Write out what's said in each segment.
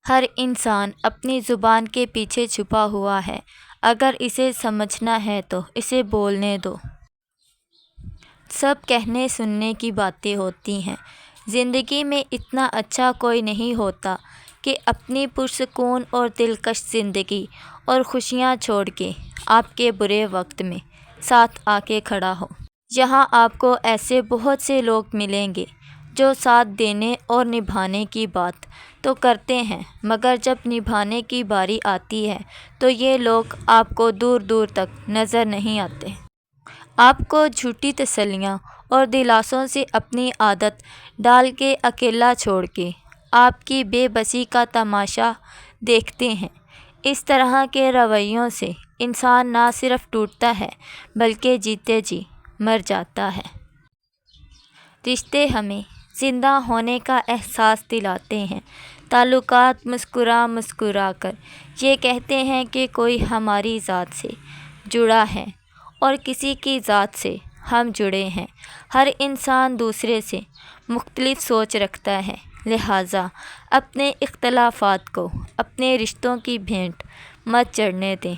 ہر انسان اپنی زبان کے پیچھے چھپا ہوا ہے، اگر اسے سمجھنا ہے تو اسے بولنے دو۔ سب کہنے سننے کی باتیں ہوتی ہیں۔ زندگی میں اتنا اچھا کوئی نہیں ہوتا کہ اپنی پرسکون اور دلکش زندگی اور خوشیاں چھوڑ کے آپ کے برے وقت میں ساتھ آ کے کھڑا ہو۔ یہاں آپ کو ایسے بہت سے لوگ ملیں گے جو ساتھ دینے اور نبھانے کی بات تو کرتے ہیں، مگر جب نبھانے کی باری آتی ہے تو یہ لوگ آپ کو دور دور تک نظر نہیں آتے۔ آپ کو جھوٹی تسلیاں اور دلاسوں سے اپنی عادت ڈال کے اکیلا چھوڑ کے آپ کی بے بسی کا تماشا دیکھتے ہیں۔ اس طرح کے رویوں سے انسان نہ صرف ٹوٹتا ہے بلکہ جیتے جی مر جاتا ہے۔ رشتے ہمیں زندہ ہونے کا احساس دلاتے ہیں۔ تعلقات مسکرا مسکرا کر یہ کہتے ہیں کہ کوئی ہماری ذات سے جڑا ہے اور کسی کی ذات سے ہم جڑے ہیں۔ ہر انسان دوسرے سے مختلف سوچ رکھتا ہے، لہٰذا اپنے اختلافات کو اپنے رشتوں کی بھینٹ مت چڑھنے دیں۔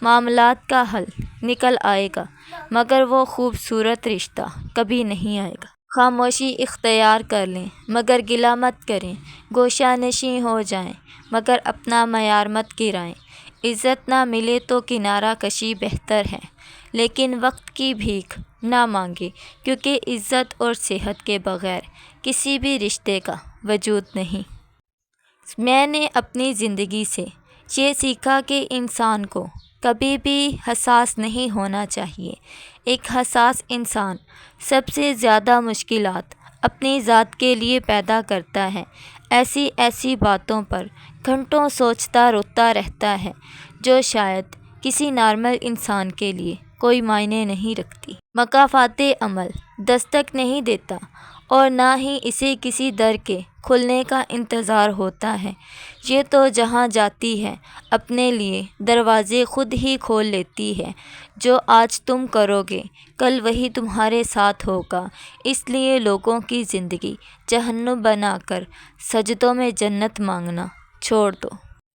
معاملات کا حل نکل آئے گا مگر وہ خوبصورت رشتہ کبھی نہیں آئے گا۔ خاموشی اختیار کر لیں مگر گلہ مت کریں، گوشہ نشیں ہو جائیں مگر اپنا معیار مت گرائیں۔ عزت نہ ملے تو کنارہ کشی بہتر ہے، لیکن وقت کی بھیک نہ مانگے، کیونکہ عزت اور صحت کے بغیر کسی بھی رشتے کا وجود نہیں۔ میں نے اپنی زندگی سے یہ سیکھا کہ انسان کو کبھی بھی حساس نہیں ہونا چاہیے۔ ایک حساس انسان سب سے زیادہ مشکلات اپنی ذات کے لیے پیدا کرتا ہے۔ ایسی ایسی باتوں پر گھنٹوں سوچتا روتا رہتا ہے جو شاید کسی نارمل انسان کے لیے کوئی معنی نہیں رکھتی۔ مکافات عمل دستک نہیں دیتا اور نہ ہی اسے کسی در کے کھلنے کا انتظار ہوتا ہے۔ یہ تو جہاں جاتی ہے اپنے لیے دروازے خود ہی کھول لیتی ہے۔ جو آج تم کرو گے کل وہی تمہارے ساتھ ہوگا، اس لیے لوگوں کی زندگی جہنم بنا کر سجدوں میں جنت مانگنا چھوڑ دو۔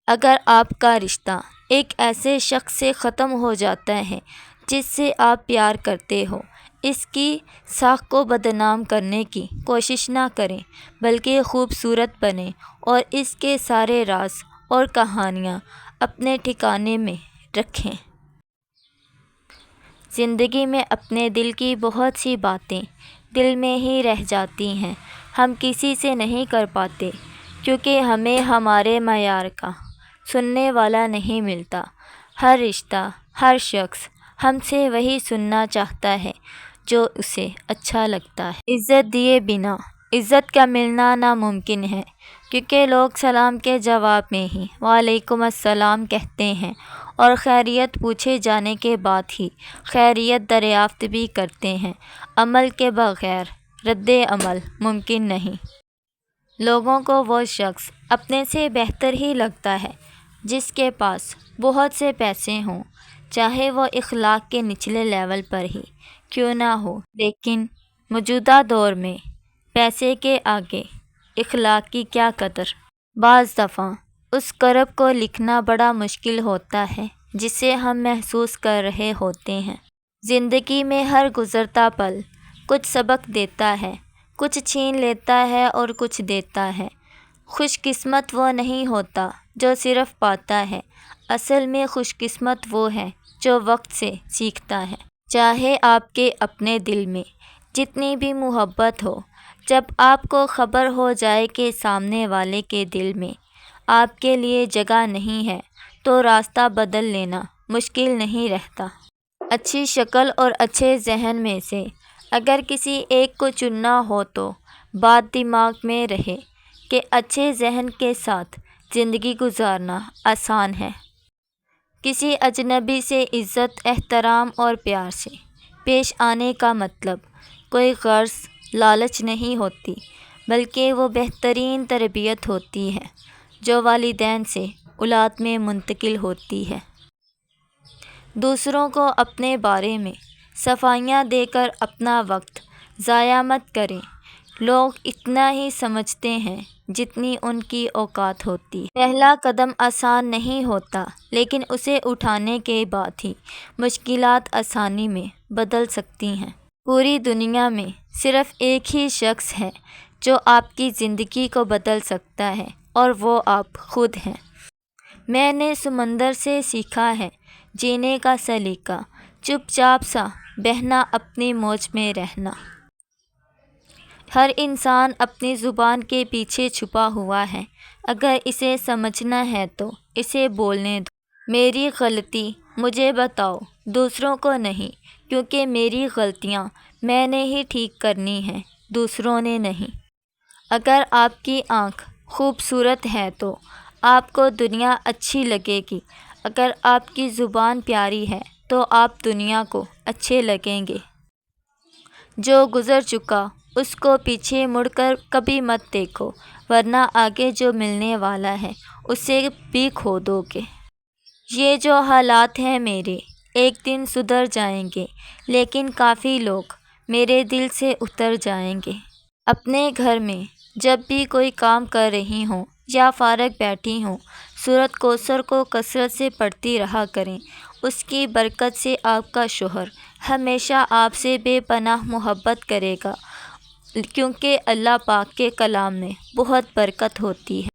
اگر آپ کا رشتہ ایک ایسے شخص سے ختم ہو جاتا ہے جس سے آپ پیار کرتے ہو، اس کی ساکھ کو بدنام کرنے کی کوشش نہ کریں بلکہ خوبصورت بنیں اور اس کے سارے راز اور کہانیاں اپنے ٹھکانے میں رکھیں۔ زندگی میں اپنے دل کی بہت سی باتیں دل میں ہی رہ جاتی ہیں، ہم کسی سے نہیں کر پاتے کیونکہ ہمیں ہمارے معیار کا سننے والا نہیں ملتا۔ ہر رشتہ، ہر شخص ہم سے وہی سننا چاہتا ہے جو اسے اچھا لگتا ہے۔ عزت دیے بنا عزت کا ملنا ناممکن ہے، کیونکہ لوگ سلام کے جواب میں ہی وعلیکم السلام کہتے ہیں اور خیریت پوچھے جانے کے بعد ہی خیریت دریافت بھی کرتے ہیں۔ عمل کے بغیر رد عمل ممکن نہیں۔ لوگوں کو وہ شخص اپنے سے بہتر ہی لگتا ہے جس کے پاس بہت سے پیسے ہوں، چاہے وہ اخلاق کے نچلے لیول پر ہی کیوں نہ ہو، لیکن موجودہ دور میں پیسے کے آگے اخلاق کی کیا قدر۔ بعض دفعہ اس کرب کو لکھنا بڑا مشکل ہوتا ہے جسے ہم محسوس کر رہے ہوتے ہیں۔ زندگی میں ہر گزرتا پل کچھ سبق دیتا ہے، کچھ چھین لیتا ہے اور کچھ دیتا ہے۔ خوش قسمت وہ نہیں ہوتا جو صرف پاتا ہے، اصل میں خوش قسمت وہ ہے جو وقت سے سیکھتا ہے۔ چاہے آپ کے اپنے دل میں جتنی بھی محبت ہو، جب آپ کو خبر ہو جائے کہ سامنے والے کے دل میں آپ کے لیے جگہ نہیں ہے تو راستہ بدل لینا مشکل نہیں رہتا۔ اچھی شکل اور اچھے ذہن میں سے اگر کسی ایک کو چننا ہو تو بات دماغ میں رہے کہ اچھے ذہن کے ساتھ زندگی گزارنا آسان ہے۔ کسی اجنبی سے عزت، احترام اور پیار سے پیش آنے کا مطلب کوئی غرض، لالچ نہیں ہوتی، بلکہ وہ بہترین تربیت ہوتی ہے جو والدین سے اولاد میں منتقل ہوتی ہے۔ دوسروں کو اپنے بارے میں صفائیاں دے کر اپنا وقت ضائع مت کریں، لوگ اتنا ہی سمجھتے ہیں جتنی ان کی اوقات ہوتی ہے۔ پہلا قدم آسان نہیں ہوتا، لیکن اسے اٹھانے کے بعد ہی مشکلات آسانی میں بدل سکتی ہیں۔ پوری دنیا میں صرف ایک ہی شخص ہے جو آپ کی زندگی کو بدل سکتا ہے، اور وہ آپ خود ہیں۔ میں نے سمندر سے سیکھا ہے جینے کا سلیقہ، چپ چاپ سا بہنا، اپنی موج میں رہنا۔ ہر انسان اپنی زبان کے پیچھے چھپا ہوا ہے، اگر اسے سمجھنا ہے تو اسے بولنے دو۔ میری غلطی مجھے بتاؤ، دوسروں کو نہیں، کیونکہ میری غلطیاں میں نے ہی ٹھیک کرنی ہیں، دوسروں نے نہیں۔ اگر آپ کی آنکھ خوبصورت ہے تو آپ کو دنیا اچھی لگے گی، اگر آپ کی زبان پیاری ہے تو آپ دنیا کو اچھے لگیں گے۔ جو گزر چکا اس کو پیچھے مڑ کر کبھی مت دیکھو، ورنہ آگے جو ملنے والا ہے اسے بھی کھو دو گے۔ یہ جو حالات ہیں میرے، ایک دن سدھر جائیں گے، لیکن کافی لوگ میرے دل سے اتر جائیں گے۔ اپنے گھر میں جب بھی کوئی کام کر رہی ہوں یا فارغ بیٹھی ہوں، سورۃ کوثر کو کثرت سے پڑھتی رہا کریں۔ اس کی برکت سے آپ کا شوہر ہمیشہ آپ سے بے پناہ محبت کرے گا، کیونکہ اللہ پاک کے کلام میں بہت برکت ہوتی ہے۔